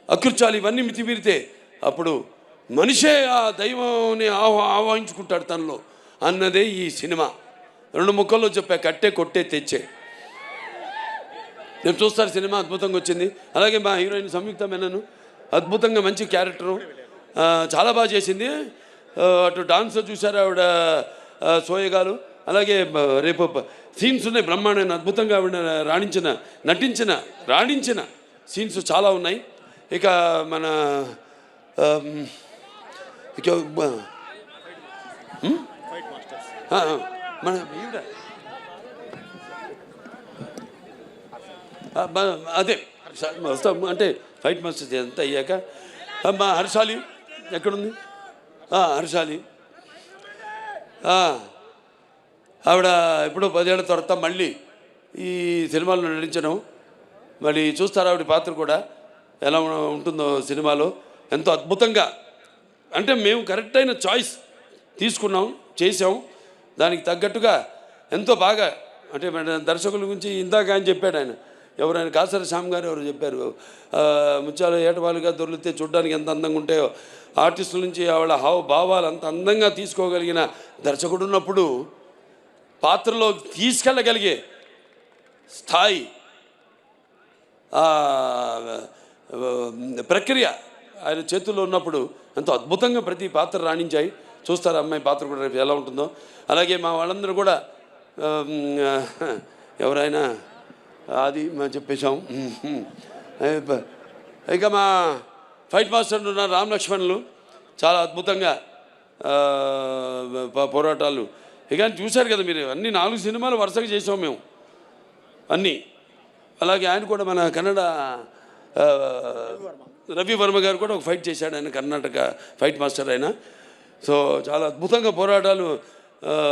అకృత్యాలు ఇవన్నీ మితిమీరితే అప్పుడు మనిషే ఆ దైవాన్ని ఆహ్వానించుకుంటాడు తనలో అన్నదే ఈ సినిమా. 2 ముక్కల్లో చెప్పా, కట్టే కొట్టే తెచ్చే. నేను చూస్తారు సినిమా అద్భుతంగా వచ్చింది. అలాగే మా హీరోయిన్ సంయుక్త మేనన్ అద్భుతంగా మంచి క్యారెక్టరు, చాలా బాగా చేసింది. అటు డాన్స్ చూసారు ఆవిడ సోయగాలు. అలాగే రేపు సీన్స్ ఉన్నాయి బ్రహ్మాండమైన, అద్భుతంగా ఆవిడ రాణించిన సీన్స్ చాలా ఉన్నాయి. ఇక మన మన అదే అంటే ఫైట్ మాస్టర్స్ అంతా అయ్యాక మా హర్షాలి ఎక్కడుంది? హర్షాలి ఆవిడ ఎప్పుడో 10 ఏళ్ల తర్వాత మళ్ళీ ఈ సినిమాలో నటించడం. మరి చూస్తారు ఆవిడ పాత్ర కూడా ఎలా ఉంటుందో సినిమాలో. ఎంతో అద్భుతంగా, అంటే మేము కరెక్ట్ అయిన చాయిస్ తీసుకున్నాం, చేసాం. దానికి తగ్గట్టుగా ఎంతో బాగా, అంటే దర్శకుల గురించి ఇందాక ఆయన చెప్పాడు. ఆయన కాసర శ్యామ్ గారు ఎవరు చెప్పారు, ముత్యాలు ఏటవాలుగా దొరికితే చూడడానికి ఎంత అందంగా ఉంటాయో, ఆర్టిస్టుల నుంచి ఆవిడ భావాలు అంత అందంగా తీసుకోగలిగిన దర్శకుడు ఉన్నప్పుడు పాత్రలో తీసుకెళ్ళగలిగే స్థాయి, ప్రక్రియ ఆయన చేతుల్లో ఉన్నప్పుడు ఎంతో అద్భుతంగా ప్రతి పాత్ర రాణించాయి. చూస్తారు అమ్మాయి పాత్ర కూడా రేపు ఎలా ఉంటుందో. అలాగే మా వాళ్ళందరూ కూడా ఎవరైనా అది మేము చెప్పేశాం. ఇక మా ఫైట్ మాస్టర్ ఉన్న రామ్ లక్ష్మణులు చాలా అద్భుతంగా పోరాటాలు. ఇక చూశారు కదా మీరు, అన్ని 4 సినిమాలు వరుసగా చేసాం మేము అన్నీ. అలాగే ఆయన కూడా మన కన్నడ రవి వర్మ గారు కూడా ఒక ఫైట్ చేశాడు, ఆయన కర్ణాటక ఫైట్ మాస్టర్ ఆయన. సో చాలా అద్భుతంగా పోరాటాలు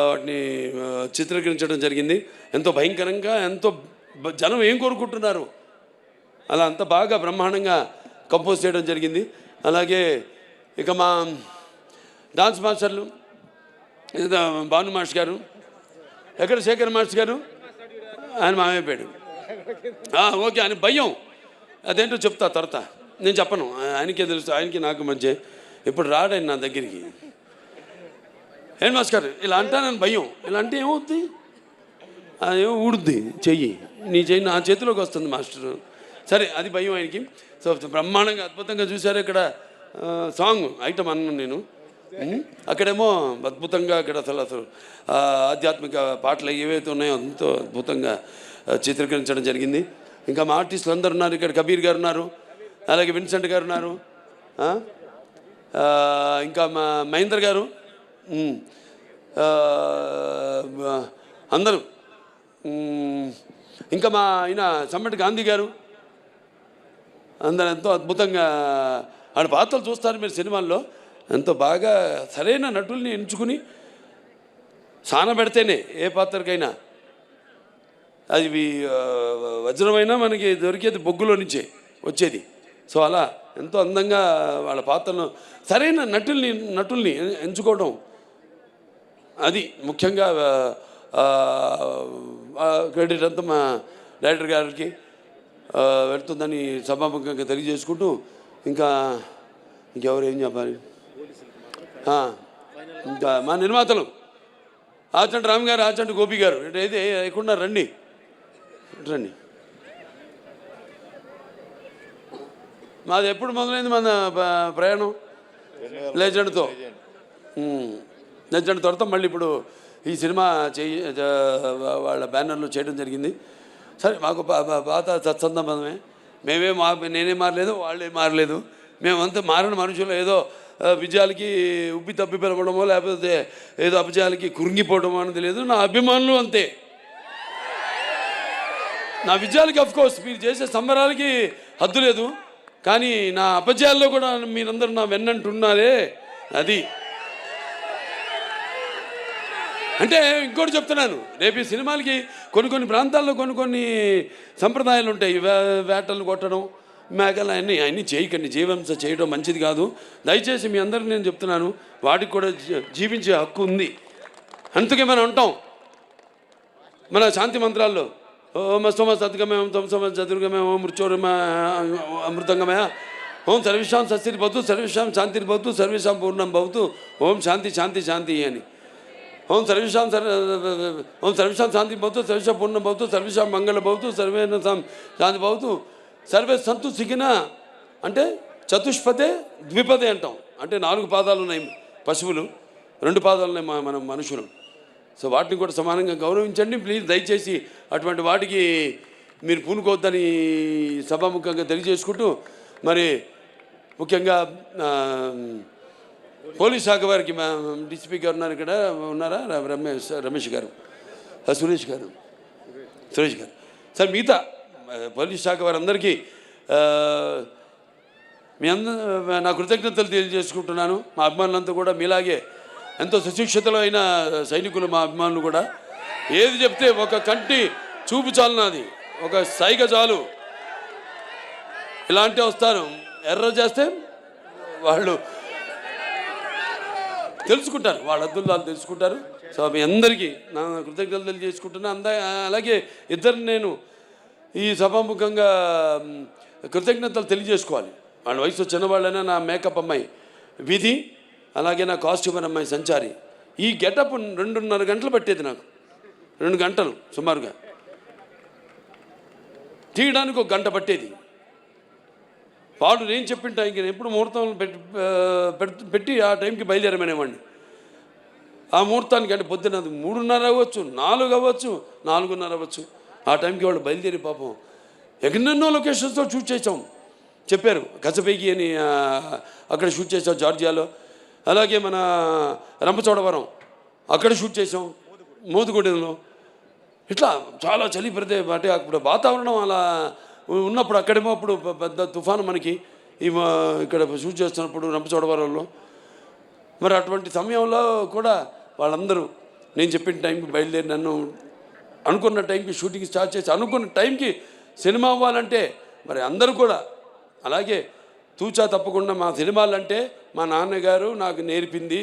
వాటిని చిత్రీకరించడం జరిగింది. ఎంతో భయంకరంగా, ఎంతో జనం ఏం కోరుకుంటున్నారు అలా అంత బాగా బ్రహ్మాండంగా కంపోజ్ చేయడం జరిగింది. అలాగే ఇక మా డాన్స్ మాస్టర్లు భాను మాస్టర్ గారు, ఎక్కడ శేఖర్ మాస్టర్ గారు, ఆయన మామైపోయాడు. ఓకే, ఆయన భయం అదేంటో చెప్తా తర్వాత, నేను చెప్పను, ఆయనకే తెలుసు, ఆయనకి నాకు మధ్య. ఇప్పుడు రాడాయన నా దగ్గరికి, ఏం మాస్టర్ ఇలా అంటానని భయం. ఇలా అంటే ఏమవుద్ది, అదేమో ఊడుద్ది చెయ్యి, నీ చెయ్యి నా చేతిలోకి వస్తుంది మాస్టరు. సరే, అది భయం ఆయనకి. సో బ్రహ్మాండంగా అద్భుతంగా చూశారు. ఇక్కడ సాంగ్ ఐటమ్ అన్నాను నేను, అక్కడేమో అద్భుతంగా అక్కడ అసలు ఆధ్యాత్మిక పాటలు ఏవైతే ఉన్నాయో ఎంతో అద్భుతంగా చిత్రీకరించడం జరిగింది. ఇంకా మా ఆర్టిస్టులు అందరు ఉన్నారు. ఇక్కడ కబీర్ గారు ఉన్నారు, అలాగే విన్సెంట్ గారు ఉన్నారు, ఇంకా మా మహేందర్ గారు, అందరూ, ఇంకా మా ఆయన సమ్మటి గాంధీ గారు, అందరూ ఎంతో అద్భుతంగా ఆడ పాత్రలు చూస్తారు మీరు సినిమాల్లో. ఎంతో బాగా సరైన నటుల్ని ఎంచుకుని సానబెడితేనే ఏ పాత్రకైనా అది వజ్రమైనా మనకి దొరికేది బొగ్గులో నుంచే వచ్చేది. సో అలా ఎంతో అందంగా వాళ్ళ పాత్రను సరైన నటుల్ని ఎంచుకోవడం, అది ముఖ్యంగా క్రెడిట్ అంతా మా డైరెక్టర్ గారికి వెళ్తుందని సభాముఖంగా తెలియజేసుకుంటూ, ఇంకెవరు ఏం చెప్పాలి, ఇంకా మా నిర్మాతలు ఆచంటి రామ్ గారు, ఆచంటి గోపి గారు, ఏది లేకుండా రండి. మాది ఎప్పుడు మొదలైంది మన ప్రయాణం? లెజెండ్తో. లెజెండ్ తర్వాత మళ్ళీ ఇప్పుడు ఈ సినిమా వాళ్ళ బ్యానర్లో చేయడం జరిగింది. సరే, మాకు పాత సత్సంబంధమే, నేనే మారలేదు, వాళ్ళే మారలేదు, మేమంతా మారిన మనుషులు. ఏదో విజయాలకి ఉబ్బి తప్పి పిలవడమో లేకపోతే ఏదో అపజయాలకి కురింగిపోవడమో అనేది లేదు. నా అభిమానులు అంతే. నా విజయాలకి అఫ్కోర్స్ మీరు చేసే సంబరాలకి హద్దు లేదు, కానీ నా అపజయాల్లో కూడా మీరందరూ నా వెన్నంటున్నారే, అది. అంటే ఇంకోటి చెప్తున్నాను, రేపు ఈ సినిమాలకి కొన్ని ప్రాంతాల్లో కొన్ని సంప్రదాయాలు ఉంటాయి. వేటలు కొట్టడం, మేకలు అన్నీ చేయకండి. జీవహింస చేయడం మంచిది కాదు. దయచేసి మీ అందరికీ నేను చెప్తున్నాను, వాటికి కూడా జీవించే హక్కు ఉంది. అందుకే మనం ఉంటాం మన శాంతి మంత్రాల్లో, ఓం అస్తమ సద్గమయం తం సమ చతుర్గమయం ఓం మృత్యోర్మ అమృతంగమయ ఓం సర్వేషాం స్వస్తిర్భవతు సర్వేషాం శాంతిర్భవతు సర్వేషాం పూర్ణం భవతు ఓం శాంతి శాంతి శాంతి అని. ఓం సర్వేషాం శాంతి భవతు సర్వేషాం పూర్ణం భవతు సర్వేషాం మంగళ భవతు సర్వేషాం శాంతి భవతు సర్వే సంతు సిగిన అంటే చతుష్పదే ద్విపదే అంటాం. అంటే 4 పాదాలు ఉన్నాయి పశువులు, 2 పాదాలు ఉన్నాయి మనం మనుషులు. సో వాటిని కూడా సమానంగా గౌరవించండి ప్లీజ్. దయచేసి అటువంటి వాటికి మీరు పూనుకోవద్దని సభాముఖంగా తెలియజేసుకుంటూ, మరి ముఖ్యంగా పోలీస్ శాఖ వారికి డిసిపి గారు ఉన్నారు, ఇక్కడ ఉన్నారా? రమేష్ గారు, సురేష్ గారు సార్, మిగతా పోలీస్ శాఖ వారందరికీ నా కృతజ్ఞతలు తెలియజేసుకుంటున్నాను. మా అభిమానులంతా కూడా మీలాగే ఎంతో సుశిక్షితలో అయిన సైనికులు మా అభిమానులు కూడా. ఏది చెప్తే ఒక కంటి చూపు చాలు, నాది ఒక సైగ చాలు, ఇలాంటి వస్తారు. ఎర్ర చేస్తే వాళ్ళు తెలుసుకుంటారు, వాళ్ళ అద్దులు వాళ్ళు తెలుసుకుంటారు. సో మీ అందరికీ నా కృతజ్ఞతలు తెలియజేసుకుంటున్నా. అలాగే ఇద్దరిని నేను ఈ సభాముఖంగా కృతజ్ఞతలు తెలియజేసుకోవాలి. వాళ్ళ వయసు చిన్నవాళ్ళైనా నా మేకప్ అమ్మాయి విధి, అలాగే నా కాస్ట్యూమర్ అమ్మాయి సంచారి. ఈ గెటప్ 2.5 గంటలు పట్టేది నాకు, 2 గంటలు సుమారుగా తీయడానికి, 1 గంట పట్టేది. వాడు నేను చెప్పిన టైంకి ఎప్పుడు ముహూర్తం పెట్టి ఆ టైంకి బయలుదేరమనేవాడిని. ఆ ముహూర్తానికి అంటే పొద్దున్న 3:30 అవ్వచ్చు, 4 అవ్వచ్చు, 4:30 అవ్వచ్చు. ఆ టైంకి వాళ్ళు బయలుదేరి పాపం ఎన్నెన్నో లొకేషన్స్తో షూట్ చేసాం. చెప్పారు కసబేగి అని అక్కడ షూట్ చేసాం జార్జియాలో, అలాగే మన రంపచోడవరం అక్కడ షూట్ చేసాం, మోదుగూడెంలో. ఇట్లా చాలా చలి పడితే అంటే అప్పుడు వాతావరణం అలా ఉన్నప్పుడు, అక్కడేమో అప్పుడు పెద్ద తుఫాను మనకి ఇక్కడ షూట్ చేస్తున్నప్పుడు రంపచోడవరంలో. మరి అటువంటి సమయంలో కూడా వాళ్ళందరూ నేను చెప్పిన టైంకి బయలుదేరి నన్ను అనుకున్న టైంకి షూటింగ్ స్టార్ట్ చేసి అనుకున్న టైంకి సినిమా అవ్వాలంటే మరి అందరూ కూడా అలాగే తూచా తప్పకుండా మా సినిమాలంటే మా నాన్నగారు నాకు నేర్పింది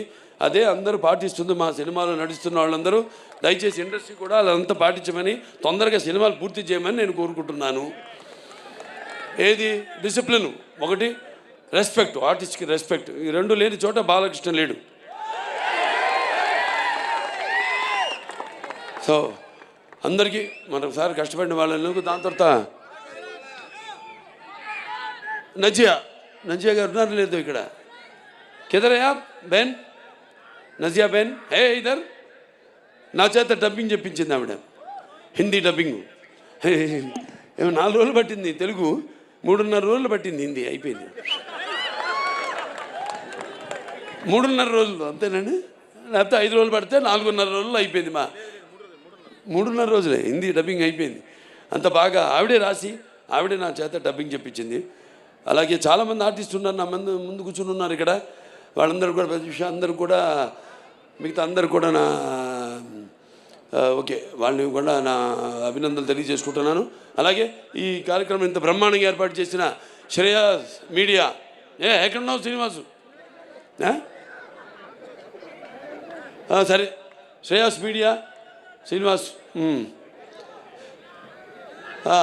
అదే అందరూ పాటిస్తుంది. మా సినిమాలో నడుస్తున్న వాళ్ళందరూ దయచేసి ఇండస్ట్రీ కూడా అదంతా పాటించమని, తొందరగా సినిమాలు పూర్తి చేయమని నేను కోరుకుంటున్నాను. ఏది డిసిప్లిన్, ఒకటి రెస్పెక్ట్, ఆర్టిస్ట్కి రెస్పెక్ట్, ఈ 2 లేని చోట బాలకృష్ణ లేడు. సో అందరికీ మరొకసారి కష్టపడిన వాళ్ళకు. దాని తర్వాత నజియా గారు ఉన్నారు లేదు ఇక్కడ, కిదరయా బెన్, నజియా బెన్ హే ఇదర్. నా చేత డబ్బింగ్ చెప్పించింది ఆవిడ, హిందీ డబ్బింగ్. 4 రోజులు పట్టింది తెలుగు, 3.5 రోజులు పట్టింది హిందీ, అయిపోయింది. 3.5 రోజులు అంతేనండి, లేకపోతే 5 రోజులు పడితే 4.5 రోజులు అయిపోయింది. 3.5 రోజులే హిందీ డబ్బింగ్ అయిపోయింది. అంత బాగా ఆవిడే రాసి ఆవిడే నా చేత డబ్బింగ్ చెప్పించింది. అలాగే చాలామంది ఆర్టిస్టులు ఉన్నారు నా ముందు కూర్చుని ఉన్నారు ఇక్కడ. వాళ్ళందరూ కూడా ప్రతి విషయం అందరూ కూడా మిగతా అందరూ కూడా నా ఓకే వాళ్ళని కూడా నా అభినందనలు తెలియజేసుకుంటున్నాను. అలాగే ఈ కార్యక్రమం ఇంత బ్రహ్మాండంగా ఏర్పాటు చేసిన శ్రేయాస్ మీడియా, ఎక్కడున్నావు శ్రీనివాసు? సరే, శ్రేయాస్ మీడియా శ్రీనివాస్,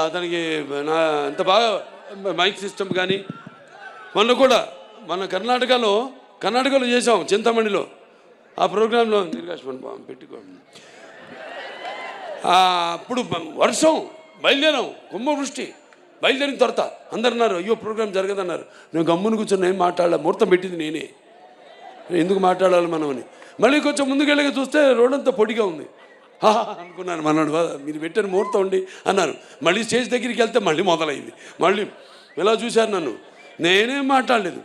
అతనికి నా ఎంత బాగా మైక్ సిస్టమ్ కానీ, మొన్న కూడా మన కర్ణాటకలో చేసాం చింతమణిలో. ఆ ప్రోగ్రాంలో పెట్టుకో అప్పుడు వర్షం, బయలుదేరాం, కుంభవృష్టి, బయలుదేరిన తర్వాత అందరు అన్నారు అయ్యో ప్రోగ్రాం జరగదన్నారు. నేను గమ్మును కూర్చొని ఏం మాట్లాడాల, ముహూర్తం పెట్టింది నేనే, ఎందుకు మాట్లాడాలి మనం అని. మళ్ళీ కొంచెం ముందుకెళ్ళగా చూస్తే రోడ్ అంతా పొడిగా ఉంది. అనుకున్నాను మన్నాడు మీరు పెట్టిన ముహూర్తం ఉండి అన్నారు. మళ్ళీ స్టేజ్ దగ్గరికి వెళ్తే మళ్ళీ మొదలైంది. మళ్ళీ ఇలా చూశారు నన్ను, నేనేం మాట్లాడలేదు.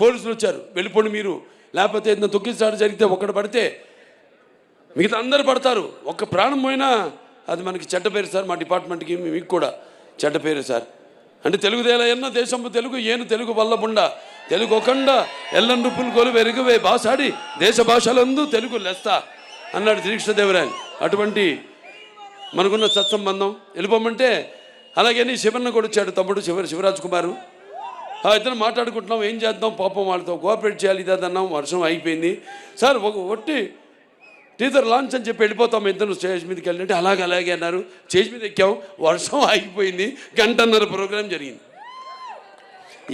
పోలీసులు వచ్చారు, వెళ్ళిపోండి మీరు, లేకపోతే ఏదైనా తొక్కిసాడు జరిగితే ఒక్కడు పడితే మిగతా అందరు పడతారు, ఒక్క ప్రాణం పోయినా అది మనకి చెడ్డ పేరు సార్, మా డిపార్ట్మెంట్కి మీకు కూడా చెడ్డ పేరు సార్. అంటే తెలుగుదేల ఎన్న దేశంపు తెలుగు ఏను తెలుగు వల్లబుండ తెలుగు ఒకండ ఎల్లం రుప్పులు కొలు వెరుగువే భాషాడి దేశ భాషలందు తెలుగు లెస్త అన్నాడు శ్రీకృష్ణదేవరాయలు. అటువంటి మనకున్న సత్సంబంధం వెళ్ళిపోమంటే. అలాగే శివన్న కూడా వచ్చాడు, తమ్ముడు శివరాజ్ కుమారు. ఇద్దరు మాట్లాడుకుంటున్నాం, ఏం చేద్దాం పాపం వాళ్ళతో కోఆపరేట్ చేయాలి ఇదన్నాం. వర్షం అయిపోయింది సార్, ఒట్టి టీజర్ లాంచ్ అని చెప్పి వెళ్ళిపోతాం ఇద్దరు స్టేజ్ మీదకి వెళ్ళంటే అలాగే అన్నారు. స్టేజ్ మీద ఎక్కాం, వర్షం ఆగిపోయింది, 1.5 గంట ప్రోగ్రాం జరిగింది.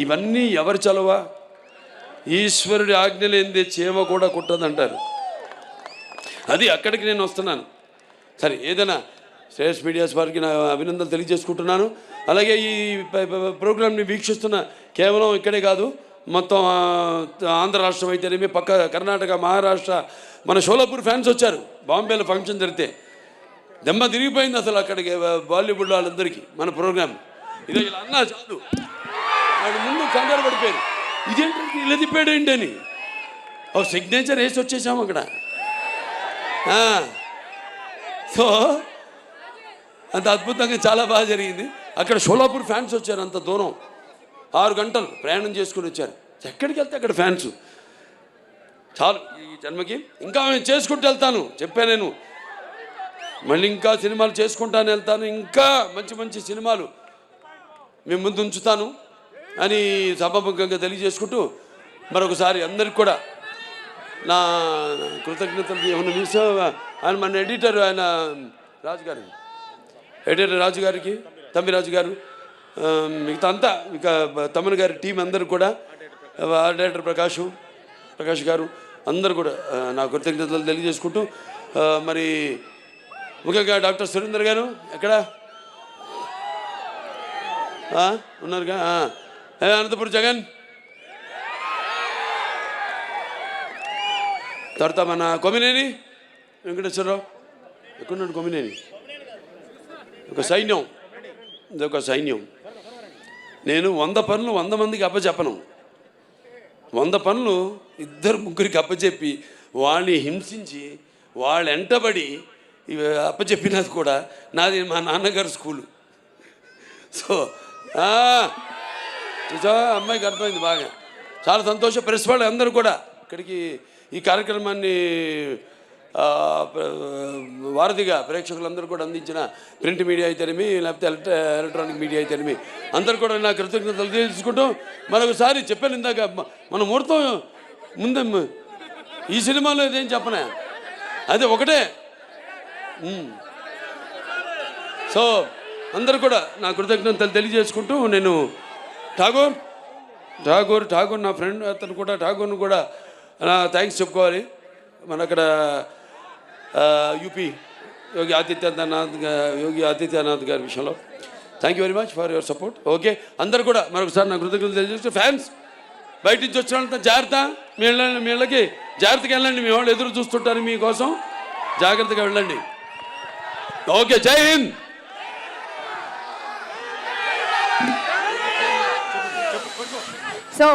ఇవన్నీ ఎవరి చలవ? ఈశ్వరుడి ఆజ్ఞ లేనిదే చీమ కూడా కుట్టదంటారు. అది అక్కడికి నేను వస్తున్నాను. సరే, ఏదైనా శ్రేయస్ మీడియాస్ వారికి నా అభినందనలు తెలియజేసుకుంటున్నాను. అలాగే ఈ ప్రోగ్రామ్ని వీక్షిస్తున్న కేవలం ఇక్కడే కాదు, మొత్తం ఆంధ్ర రాష్ట్రం అయితేనేమి, పక్క కర్ణాటక, మహారాష్ట్ర, మన షోలాపూర్ ఫ్యాన్స్ వచ్చారు. బాంబేలో ఫంక్షన్ జరిగితే దెమ్మ తిరిగిపోయింది అసలు అక్కడికి బాలీవుడ్ వాళ్ళందరికీ మన ప్రోగ్రామ్. ఇదో ఇలా అన్నా చాలు, వాడు ముందు కంగారు పడిపోయారు. ఇదేంటి ఇలా తిప్పాడు ఏంటి అని. ఒక సిగ్నేచర్ వేసి వచ్చేసాము అక్కడ. సో అంత అద్భుతంగా చాలా బాగా జరిగింది. అక్కడ షోలాపూర్ ఫ్యాన్స్ వచ్చారు, అంత దూరం 6 గంటలు ప్రయాణం చేసుకుని వచ్చారు. ఎక్కడికి వెళ్తే అక్కడ ఫ్యాన్స్. చాలు ఈ జన్మకి, ఇంకా నేను చేసుకుంటూ వెళ్తాను చెప్పా నేను. మళ్ళీ ఇంకా సినిమాలు చేసుకుంటాను వెళ్తాను, ఇంకా మంచి మంచి సినిమాలు మేము ముందు ఉంచుతాను అని సభాముఖంగా తెలియజేసుకుంటూ మరొకసారి అందరికి కూడా నా కృతజ్ఞతలు. ఏమన్నా మిస్ ఆయన మన ఎడిటర్, ఆయన రాజుగారు, ఎడిటర్ రాజుగారికి, తమ్మిరాజు గారు, మిగతా అంతా ఇక తమ్మన్ గారి టీం అందరు కూడా, డైరెక్టర్ ప్రకాష్ గారు అందరు కూడా నా కృతజ్ఞతలు తెలియజేసుకుంటూ, మరి ముఖ్యంగా డాక్టర్ సురేందర్ గారు ఎక్కడ ఉన్నారుగా, అనంతపురం జగన్, తర్వాత మన కొమ్మినేని వెంకటేశ్వరరావు ఎక్కడున్నాడు, కొమ్మినేని, ఒక సైన్యం, ఇదొక సైన్యం. నేను 100 పనులు 100 మందికి అప్పచెప్పను. 100 పనులు 2-3 అప్పచెప్పి వాళ్ళని హింసించి వాళ్ళు వెంటబడి అప్పచెప్పినది కూడా నాది మా నాన్నగారు స్కూలు. సో చూసా, అమ్మాయికి అర్థమైంది బాగా. చాలా సంతోషం. ప్రెస్ వాళ్ళు అందరూ కూడా ఇక్కడికి ఈ కార్యక్రమాన్ని వారధిగా ప్రేక్షకులందరూ కూడా అందించిన ప్రింట్ మీడియా అయితేనేమి, లేకపోతే ఎలక్ట్రానిక్ మీడియా అయితేనేమి అందరూ కూడా నా కృతజ్ఞతలు తెలుసుకుంటూ మరొకసారి చెప్పాను ఇందాక, మన ముహూర్తం ముందే ఈ సినిమాలో ఇదేం చెప్పనా, అదే ఒకటే. సో అందరూ కూడా నా కృతజ్ఞతలు తెలియజేసుకుంటూ, నేను ఠాగూర్ నా ఫ్రెండ్, అతను కూడా ఠాగూర్ను కూడా నా థ్యాంక్స్ చెప్పుకోవాలి. మన అక్కడ యూపీ యోగి ఆదిత్యనాథ్ గారి విషయంలో thank you very much for your support. Okay, అందరు కూడా మరొకసారి నా కృతజ్ఞతలు తెలియజేస్తూ, ఫ్యాన్స్ బయట నుంచి వచ్చినంత జాగ్రత్త, మీ ఇళ్ళకి జాగ్రత్తగా వెళ్ళండి. మీ వాళ్ళు ఎదురు చూస్తుంటారు మీకోసం, జాగ్రత్తగా వెళ్ళండి. ఓకే, జై హింద్. So